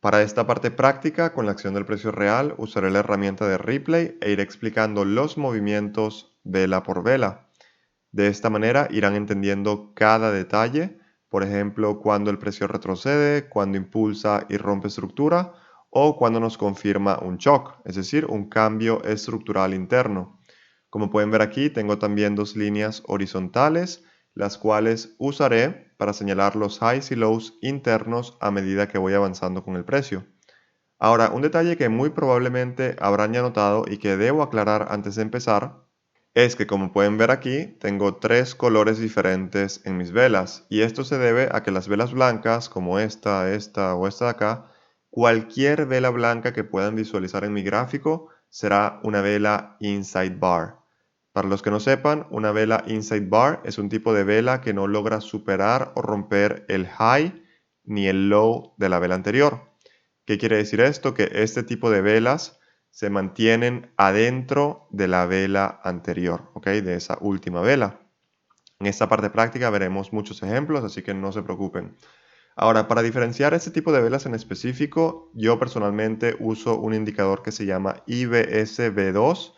Para esta parte práctica, con la acción del precio real, usaré la herramienta de replay e iré explicando los movimientos vela por vela. De esta manera irán entendiendo cada detalle, por ejemplo, cuando el precio retrocede, cuando impulsa y rompe estructura o cuando nos confirma un shock, es decir, un cambio estructural interno. Como pueden ver aquí, tengo también dos líneas horizontales, las cuales usaré para señalar los highs y lows internos a medida que voy avanzando con el precio. Ahora, un detalle que muy probablemente habrán ya notado y que debo aclarar antes de empezar es que, como pueden ver aquí, tengo tres colores diferentes en mis velas, y esto se debe a que las velas blancas, como esta o esta de acá, cualquier vela blanca que puedan visualizar en mi gráfico será una vela inside bar. Para los que no sepan, una vela inside bar es un tipo de vela que no logra superar o romper el high ni el low de la vela anterior. ¿Qué quiere decir esto? Que este tipo de velas se mantienen adentro de la vela anterior, ¿ok? De esa última vela. En esta parte práctica veremos muchos ejemplos, así que no se preocupen. Ahora, para diferenciar este tipo de velas en específico, yo personalmente uso un indicador que se llama IBSB2.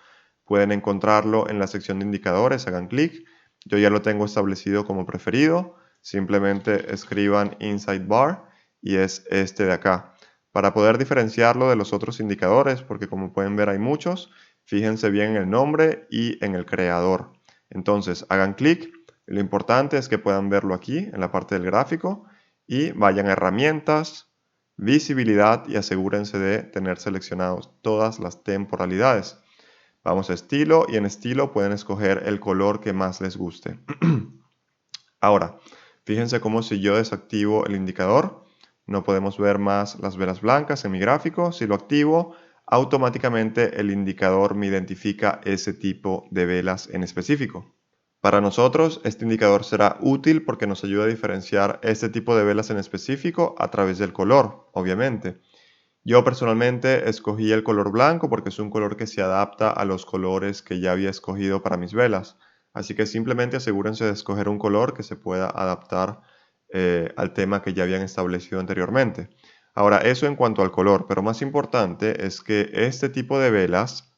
Pueden encontrarlo en la sección de indicadores, hagan clic. Yo ya lo tengo establecido como preferido. Simplemente escriban Inside Bar y es este de acá. Para poder diferenciarlo de los otros indicadores, porque como pueden ver hay muchos, fíjense bien en el nombre y en el creador. Entonces, hagan clic. Lo importante es que puedan verlo aquí en la parte del gráfico y vayan a herramientas, visibilidad y asegúrense de tener seleccionados todas las temporalidades. Vamos a estilo y en estilo pueden escoger el color que más les guste. Ahora, fíjense cómo si yo desactivo el indicador, no podemos ver más las velas blancas en mi gráfico. Si lo activo, automáticamente el indicador me identifica ese tipo de velas en específico. Para nosotros, este indicador será útil porque nos ayuda a diferenciar este tipo de velas en específico a través del color, obviamente. Yo personalmente escogí el color blanco porque es un color que se adapta a los colores que ya había escogido para mis velas. Así que simplemente asegúrense de escoger un color que se pueda adaptar al tema que ya habían establecido anteriormente. Ahora, eso en cuanto al color, pero más importante es que este tipo de velas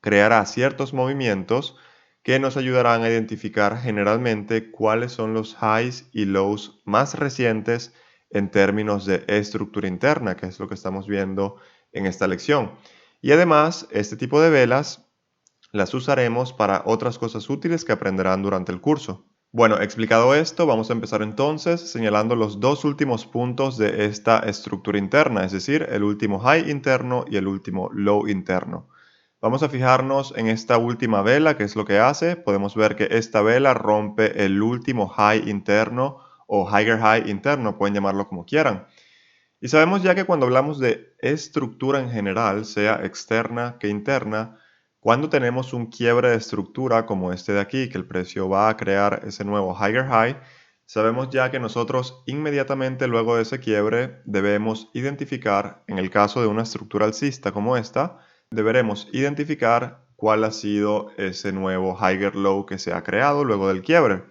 creará ciertos movimientos que nos ayudarán a identificar generalmente cuáles son los highs y lows más recientes en términos de estructura interna, que es lo que estamos viendo en esta lección. Y además, este tipo de velas las usaremos para otras cosas útiles que aprenderán durante el curso. Bueno, explicado esto, vamos a empezar entonces señalando los dos últimos puntos de esta estructura interna, es decir, el último high interno y el último low interno. Vamos a fijarnos en esta última vela, que es lo que hace. Podemos ver que esta vela rompe el último high interno o higher high interno, pueden llamarlo como quieran. Y sabemos ya que cuando hablamos de estructura en general, sea externa que interna, cuando tenemos un quiebre de estructura como este de aquí, que el precio va a crear ese nuevo higher high, sabemos ya que nosotros inmediatamente luego de ese quiebre debemos identificar, en el caso de una estructura alcista como esta, deberemos identificar cuál ha sido ese nuevo higher low que se ha creado luego del quiebre.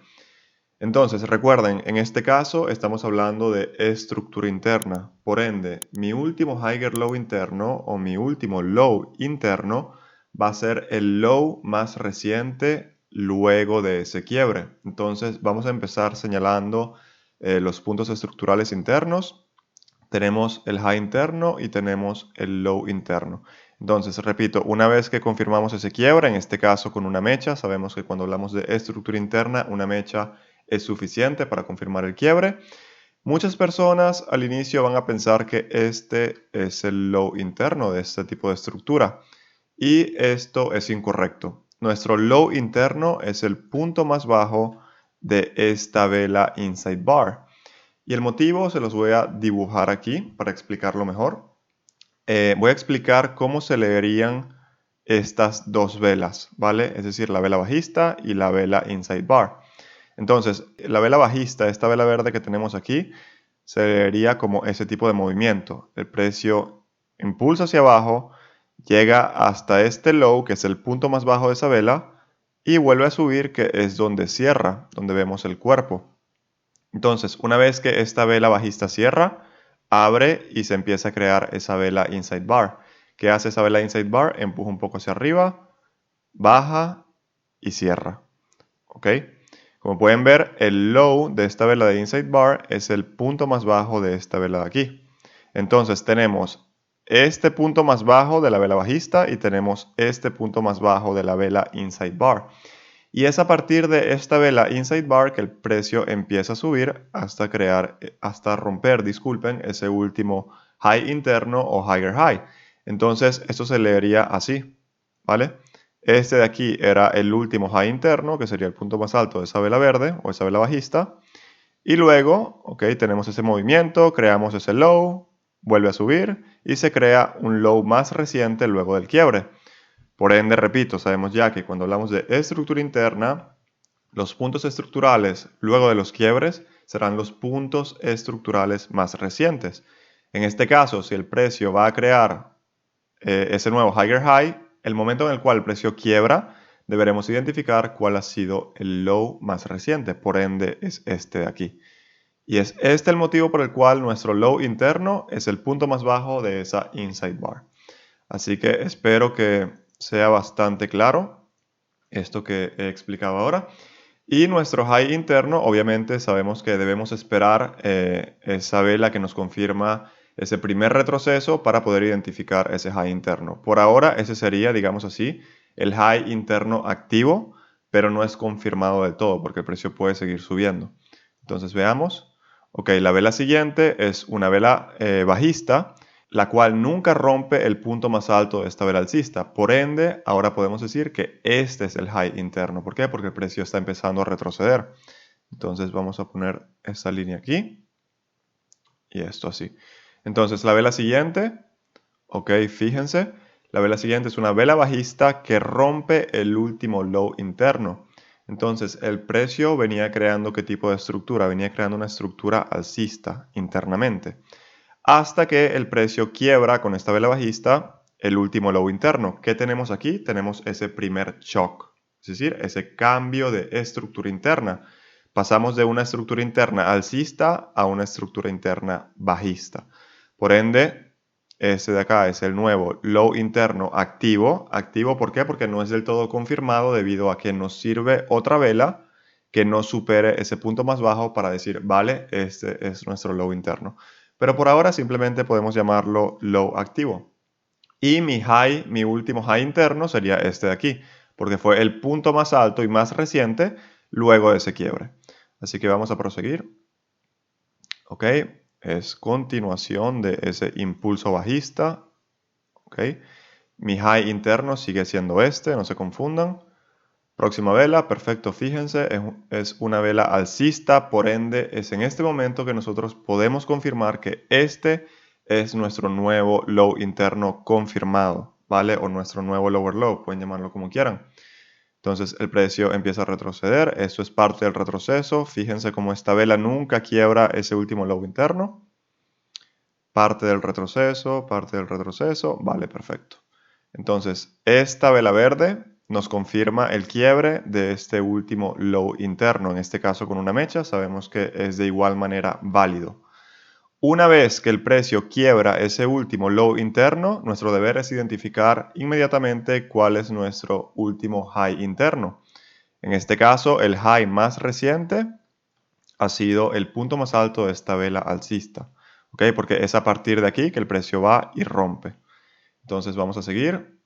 Entonces, recuerden, en este caso estamos hablando de estructura interna. Por ende, mi último higher low interno o mi último low interno va a ser el low más reciente luego de ese quiebre. Entonces, vamos a empezar señalando los puntos estructurales internos. Tenemos el high interno y tenemos el low interno. Entonces, repito, una vez que confirmamos ese quiebre, en este caso con una mecha, sabemos que cuando hablamos de estructura interna, una mecha es suficiente para confirmar el quiebre. Muchas personas al inicio van a pensar que este es el low interno de este tipo de estructura y esto es incorrecto. Nuestro low interno es el punto más bajo de esta vela inside bar. Y el motivo se los voy a dibujar aquí para explicarlo mejor. Voy a explicar cómo se leerían estas dos velas, ¿vale? Es decir, la vela bajista y la vela inside bar. Entonces, la vela bajista, esta vela verde que tenemos aquí, se leería como ese tipo de movimiento. El precio impulsa hacia abajo, llega hasta este low, que es el punto más bajo de esa vela, y vuelve a subir, que es donde cierra, donde vemos el cuerpo. Entonces, una vez que esta vela bajista cierra, abre y se empieza a crear esa vela inside bar. ¿Qué hace esa vela inside bar? Empuja un poco hacia arriba, baja y cierra. ¿Ok? Como pueden ver, el low de esta vela de inside bar es el punto más bajo de esta vela de aquí. Entonces tenemos este punto más bajo de la vela bajista y tenemos este punto más bajo de la vela inside bar. Y es a partir de esta vela inside bar que el precio empieza a subir hasta romper, disculpen, ese último high interno o higher high. Entonces esto se leería así, ¿vale? Este de aquí era el último high interno, que sería el punto más alto de esa vela verde o esa vela bajista. Y luego, ok, tenemos ese movimiento, creamos ese low, vuelve a subir y se crea un low más reciente luego del quiebre. Por ende, repito, sabemos ya que cuando hablamos de estructura interna, los puntos estructurales luego de los quiebres serán los puntos estructurales más recientes. En este caso, si el precio va a crear ese nuevo higher high, el momento en el cual el precio quiebra, deberemos identificar cuál ha sido el low más reciente. Por ende, es este de aquí. Y es este el motivo por el cual nuestro low interno es el punto más bajo de esa inside bar. Así que espero que sea bastante claro esto que he explicado ahora. Y nuestro high interno, obviamente sabemos que debemos esperar esa vela que nos confirma ese primer retroceso para poder identificar ese high interno. Por ahora ese sería, digamos así, el high interno activo, pero no es confirmado del todo porque el precio puede seguir subiendo. Entonces veamos. Ok, la vela siguiente es una vela bajista, la cual nunca rompe el punto más alto de esta vela alcista. Por ende, ahora podemos decir que este es el high interno. ¿Por qué? Porque el precio está empezando a retroceder. Entonces vamos a poner esta línea aquí y esto así. Entonces la vela siguiente, ok, fíjense, la vela siguiente es una vela bajista que rompe el último low interno. Entonces el precio venía creando ¿qué tipo de estructura? Venía creando una estructura alcista internamente, hasta que el precio quiebra con esta vela bajista el último low interno. ¿Qué tenemos aquí? Tenemos ese primer shock, es decir, ese cambio de estructura interna. Pasamos de una estructura interna alcista a una estructura interna bajista. Por ende, ese de acá es el nuevo low interno activo. ¿Activo por qué? Porque no es del todo confirmado debido a que nos sirve otra vela que no supere ese punto más bajo para decir, vale, este es nuestro low interno. Pero por ahora simplemente podemos llamarlo low activo. Y mi último high interno sería este de aquí, porque fue el punto más alto y más reciente luego de ese quiebre. Así que vamos a proseguir. Ok, es continuación de ese impulso bajista. Ok, mi high interno sigue siendo este, no se confundan. Próxima vela, perfecto, fíjense, es una vela alcista, por ende es en este momento que nosotros podemos confirmar que este es nuestro nuevo low interno confirmado, ¿vale? O nuestro nuevo lower low, pueden llamarlo como quieran. Entonces el precio empieza a retroceder, eso es parte del retroceso, fíjense cómo esta vela nunca quiebra ese último low interno. Parte del retroceso, vale, perfecto. Entonces, esta vela verde nos confirma el quiebre de este último low interno, en este caso con una mecha, sabemos que es de igual manera válido. Una vez que el precio quiebra ese último low interno, nuestro deber es identificar inmediatamente cuál es nuestro último high interno. En este caso, el high más reciente ha sido el punto más alto de esta vela alcista, ¿ok? Porque es a partir de aquí que el precio va y rompe. Entonces vamos a seguir.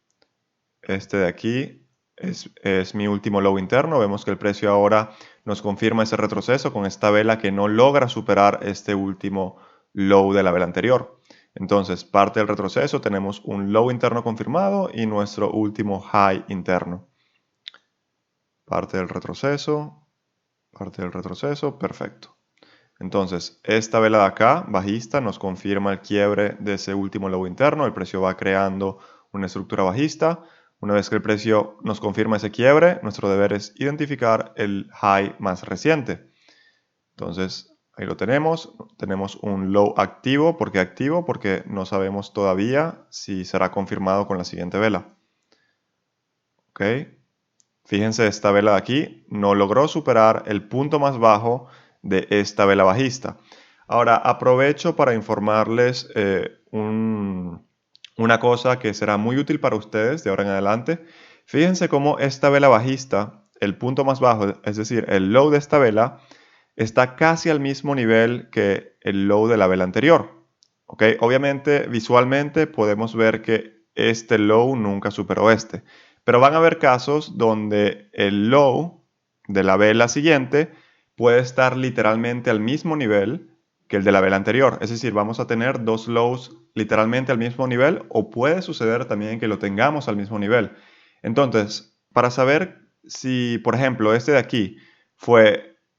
Este de aquí es mi último low interno. Vemos que el precio ahora nos confirma ese retroceso con esta vela que no logra superar este último low de la vela anterior. Entonces, parte del retroceso, tenemos un low interno confirmado y nuestro último high interno. Parte del retroceso, perfecto. Entonces, esta vela de acá, bajista, nos confirma el quiebre de ese último low interno. El precio va creando una estructura bajista. Una vez que el precio nos confirma ese quiebre, nuestro deber es identificar el high más reciente. Entonces, ahí lo tenemos. Tenemos un low activo. ¿Por qué activo? Porque no sabemos todavía si será confirmado con la siguiente vela. ¿Ok? Fíjense, esta vela de aquí no logró superar el punto más bajo de esta vela bajista. Ahora, aprovecho para informarles una cosa que será muy útil para ustedes de ahora en adelante. Fíjense cómo esta vela bajista, el punto más bajo, es decir, el low de esta vela, está casi al mismo nivel que el low de la vela anterior. ¿Ok? Obviamente, visualmente podemos ver que este low nunca superó este. Pero van a haber casos donde el low de la vela siguiente puede estar literalmente al mismo nivel que el de la vela anterior. Es decir, vamos a tener dos lows literalmente al mismo nivel, o puede suceder también que lo tengamos al mismo nivel. Entonces, para saber si, por ejemplo, este de aquí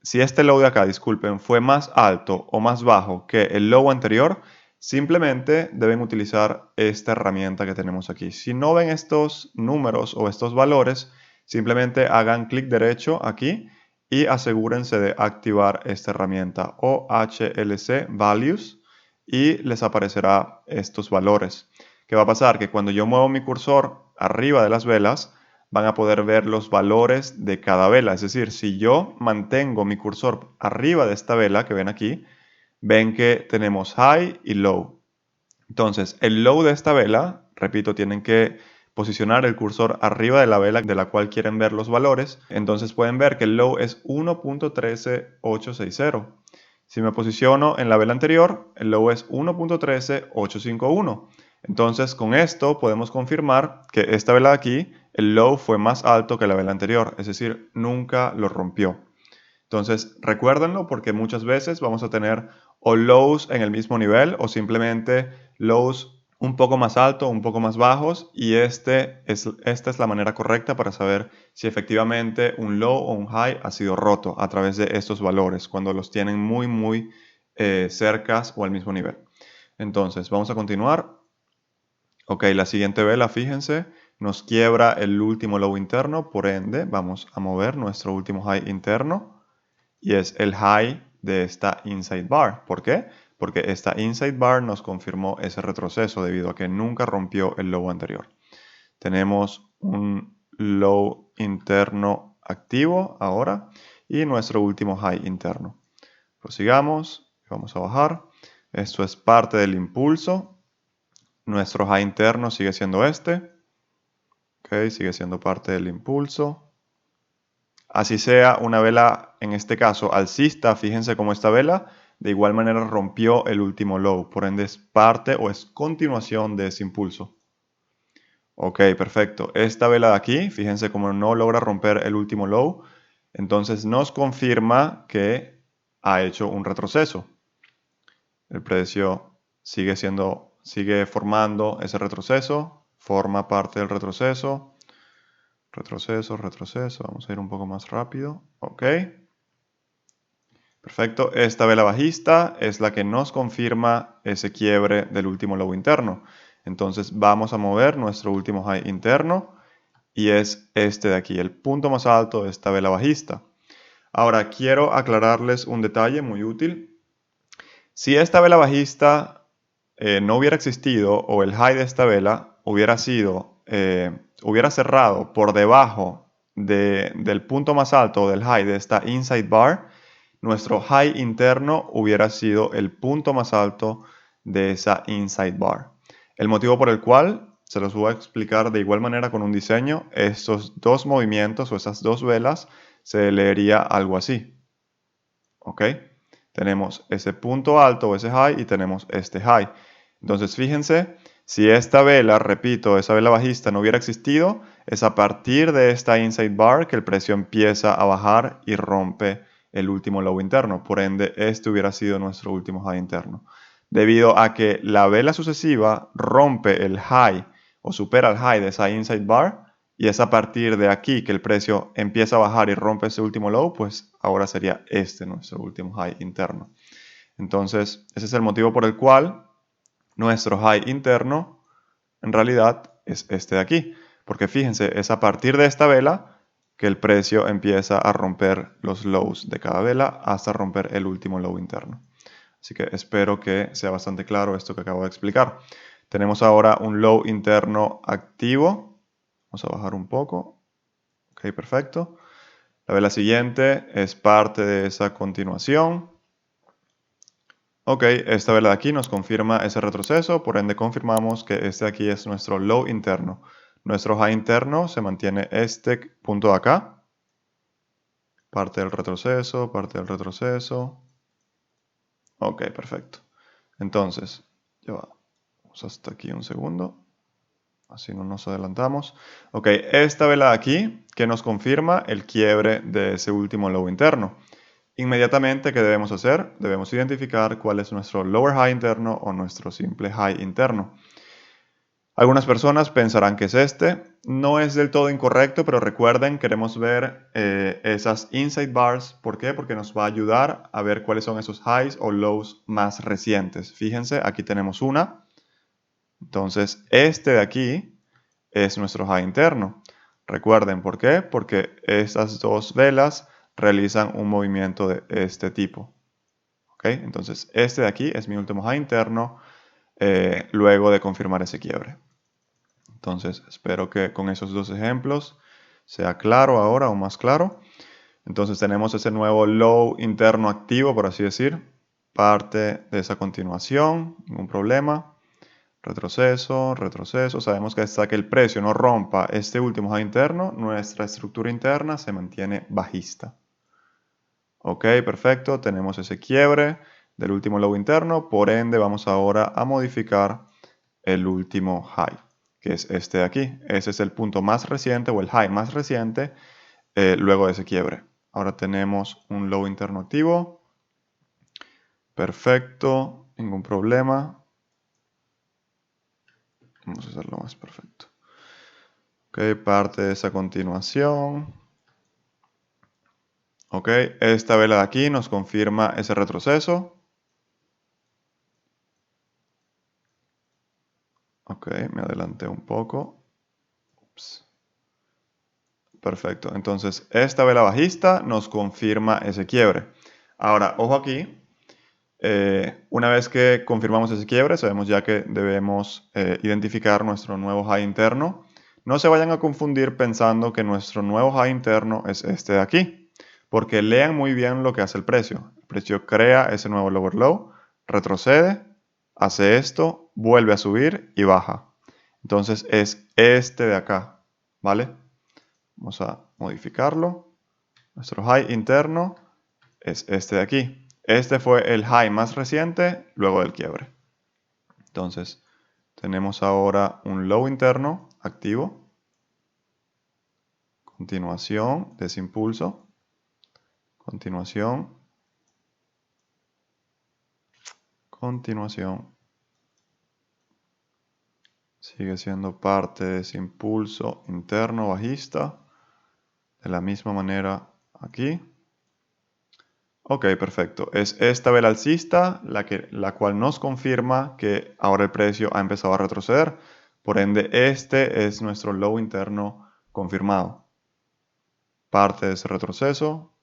si este low de acá, disculpen, fue más alto o más bajo que el low anterior, simplemente deben utilizar esta herramienta que tenemos aquí. Si no ven estos números o estos valores, simplemente hagan clic derecho aquí y asegúrense de activar esta herramienta OHLC Values y les aparecerá estos valores. ¿Qué va a pasar? Que cuando yo muevo mi cursor arriba de las velas, van a poder ver los valores de cada vela. Es decir, si yo mantengo mi cursor arriba de esta vela que ven aquí, ven que tenemos high y low. Entonces, el low de esta vela, repito, tienen que posicionar el cursor arriba de la vela de la cual quieren ver los valores. Entonces pueden ver que el low es 1.13860. Si me posiciono en la vela anterior, el low es 1.13851. Entonces, con esto podemos confirmar que esta vela de aquí, el low fue más alto que la vela anterior, es decir, nunca lo rompió. Entonces, recuérdenlo porque muchas veces vamos a tener o lows en el mismo nivel o simplemente lows un poco más altos, un poco más bajos, y esta es la manera correcta para saber si efectivamente un low o un high ha sido roto a través de estos valores, cuando los tienen muy cercas o al mismo nivel. Entonces, vamos a continuar. Ok, la siguiente vela, fíjense, nos quiebra el último low interno, por ende, vamos a mover nuestro último high interno. Y es el high de esta inside bar. ¿Por qué? Porque esta inside bar nos confirmó ese retroceso debido a que nunca rompió el low anterior. Tenemos un low interno activo ahora y nuestro último high interno. Prosigamos, vamos a bajar. Esto es parte del impulso. Nuestro high interno sigue siendo este. Ok, sigue siendo parte del impulso. Así sea una vela, en este caso alcista, fíjense cómo esta vela de igual manera rompió el último low, por ende es parte o es continuación de ese impulso. Ok, perfecto. Esta vela de aquí, fíjense cómo no logra romper el último low, entonces nos confirma que ha hecho un retroceso. El precio sigue formando ese retroceso, forma parte del retroceso. Retroceso. Vamos a ir un poco más rápido. Ok. Perfecto. Esta vela bajista es la que nos confirma ese quiebre del último low interno. Entonces vamos a mover nuestro último high interno y es este de aquí, el punto más alto de esta vela bajista. Ahora quiero aclararles un detalle muy útil. Si esta vela bajista no hubiera existido o el high de esta vela hubiera cerrado por debajo del punto más alto del high de esta inside bar, nuestro high interno hubiera sido el punto más alto de esa inside bar. El motivo por el cual se los voy a explicar de igual manera con un diseño. Estos dos movimientos o esas dos velas se leería algo así. ¿Ok? Tenemos ese punto alto o ese high y tenemos este high. Entonces fíjense, si esta vela, repito, esa vela bajista no hubiera existido, es a partir de esta inside bar que el precio empieza a bajar y rompe el último low interno. Por ende, este hubiera sido nuestro último high interno. Debido a que la vela sucesiva rompe el high o supera el high de esa inside bar, y es a partir de aquí que el precio empieza a bajar y rompe ese último low, pues ahora sería este nuestro último high interno. Entonces, ese es el motivo por el cual nuestro high interno en realidad es este de aquí. Porque fíjense, es a partir de esta vela que el precio empieza a romper los lows de cada vela hasta romper el último low interno. Así que espero que sea bastante claro esto que acabo de explicar. Tenemos ahora un low interno activo. Vamos a bajar un poco. Ok, perfecto. La vela siguiente es parte de esa continuación. Ok, esta vela de aquí nos confirma ese retroceso, por ende confirmamos que este de aquí es nuestro low interno. Nuestro high interno se mantiene este punto de acá. Parte del retroceso, parte del retroceso. Ok, perfecto. Entonces, ya vamos hasta aquí un segundo. Así no nos adelantamos. Ok, esta vela de aquí que nos confirma el quiebre de ese último low interno. Inmediatamente, ¿qué debemos hacer? Debemos identificar cuál es nuestro lower high interno o nuestro simple high interno. Algunas personas pensarán que es este. No es del todo incorrecto, pero recuerden, queremos ver esas inside bars. ¿Por qué? Porque nos va a ayudar a ver cuáles son esos highs o lows más recientes. Fíjense, aquí tenemos una. Entonces, este de aquí es nuestro high interno. Recuerden, ¿por qué? Porque estas dos velas realizan un movimiento de este tipo. ¿Ok? Entonces, este de aquí es mi último high interno luego de confirmar ese quiebre. Entonces, espero que con esos dos ejemplos sea claro ahora o más claro. Entonces, tenemos ese nuevo low interno activo, por así decir. Parte de esa continuación, ningún problema. Retroceso, retroceso. Sabemos que hasta que el precio no rompa este último high interno, nuestra estructura interna se mantiene bajista. Ok, perfecto. Tenemos ese quiebre del último low interno. Por ende, vamos ahora a modificar el último high, que es este de aquí. Ese es el punto más reciente o el high más reciente luego de ese quiebre. Ahora tenemos un low interno activo. Perfecto, ningún problema. Vamos a hacerlo más perfecto. Ok, parte de esa continuación. Ok, esta vela de aquí nos confirma ese retroceso. Ok, me adelanté un poco. Ups. Perfecto, entonces esta vela bajista nos confirma ese quiebre. Ahora, ojo aquí. Una vez que confirmamos ese quiebre, sabemos ya que debemos identificar nuestro nuevo high interno. No se vayan a confundir pensando que nuestro nuevo high interno es este de aquí, porque lean muy bien lo que hace el precio. El precio crea ese nuevo lower low, retrocede, hace esto, vuelve a subir y baja. Entonces es este de acá, ¿vale? Vamos a modificarlo. Nuestro high interno es este de aquí. Este fue el high más reciente luego del quiebre. Entonces, tenemos ahora un low interno activo. Continuación de ese impulso. Continuación. Continuación. Sigue siendo parte de ese impulso interno bajista. De la misma manera aquí. Ok, perfecto. Es esta vela alcista la cual nos confirma que ahora el precio ha empezado a retroceder. Por ende, este es nuestro low interno confirmado. Parte de ese retroceso,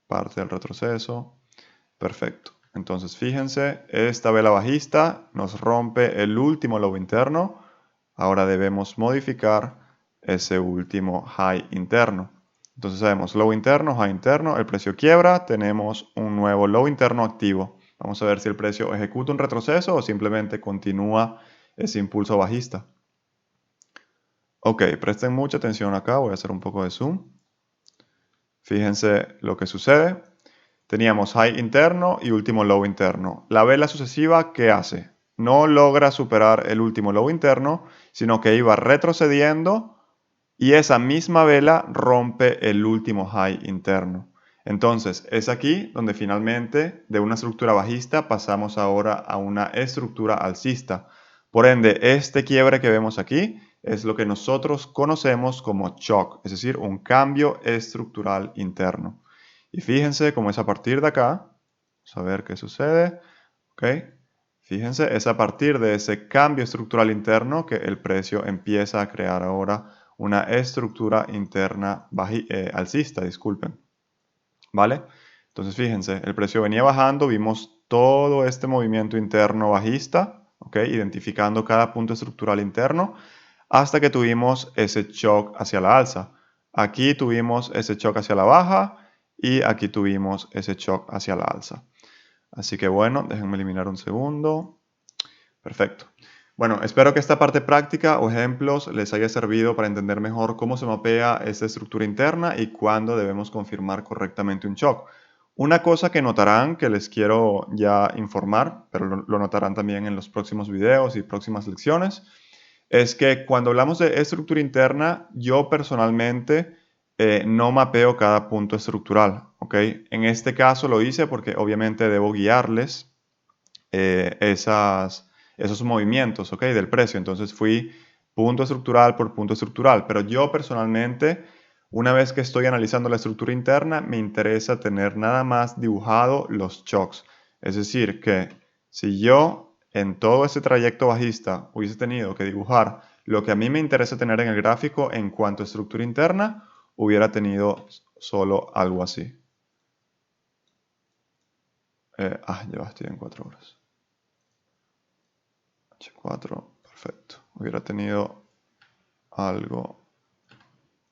parte del retroceso. Perfecto. Entonces, fíjense, esta vela bajista nos rompe el último low interno. Ahora debemos modificar ese último high interno. Entonces sabemos low interno, high interno, el precio quiebra, tenemos un nuevo low interno activo. Vamos a ver si el precio ejecuta un retroceso o simplemente continúa ese impulso bajista. Ok, presten mucha atención acá, voy a hacer un poco de zoom. Fíjense lo que sucede. Teníamos high interno y último low interno. La vela sucesiva, ¿qué hace? No logra superar el último low interno, sino que iba retrocediendo y esa misma vela rompe el último high interno. Entonces, es aquí donde finalmente de una estructura bajista pasamos ahora a una estructura alcista. Por ende, este quiebre que vemos aquí es lo que nosotros conocemos como shock, es decir, un cambio estructural interno. Y fíjense cómo es a partir de acá. Vamos a ver qué sucede. ¿Ok? Fíjense, es a partir de ese cambio estructural interno que el precio empieza a crear ahora una estructura interna alcista, disculpen. ¿Vale? Entonces fíjense, el precio venía bajando, vimos todo este movimiento interno bajista, ¿ok? Identificando cada punto estructural interno, hasta que tuvimos ese shock hacia la alza. Aquí tuvimos ese shock hacia la baja y aquí tuvimos ese shock hacia la alza. Así que bueno, déjenme eliminar un segundo. Perfecto. Bueno, espero que esta parte práctica o ejemplos les haya servido para entender mejor cómo se mapea esta estructura interna y cuándo debemos confirmar correctamente un shock. Una cosa que notarán, que les quiero ya informar, pero lo notarán también en los próximos videos y próximas lecciones, es que cuando hablamos de estructura interna, yo personalmente no mapeo cada punto estructural, ¿ok? En este caso lo hice porque obviamente debo guiarles esos movimientos, ¿ok? Del precio. Entonces fui punto estructural por punto estructural. Pero yo personalmente, una vez que estoy analizando la estructura interna, me interesa tener nada más dibujado los shocks. Es decir, que si yo en todo ese trayecto bajista hubiese tenido que dibujar lo que a mí me interesa tener en el gráfico en cuanto a estructura interna, hubiera tenido solo algo así. Ya estoy en 4 horas. H4, perfecto. Hubiera tenido algo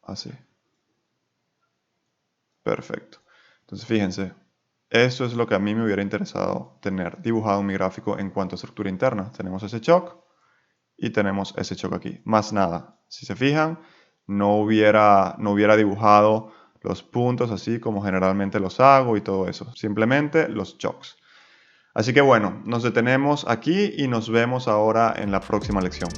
así. Perfecto. Entonces fíjense, eso es lo que a mí me hubiera interesado tener dibujado en mi gráfico en cuanto a estructura interna. Tenemos ese shock y tenemos ese shock aquí. Más nada. Si se fijan, no hubiera dibujado los puntos así como generalmente los hago y todo eso. Simplemente los shocks. Así que bueno, nos detenemos aquí y nos vemos ahora en la próxima lección.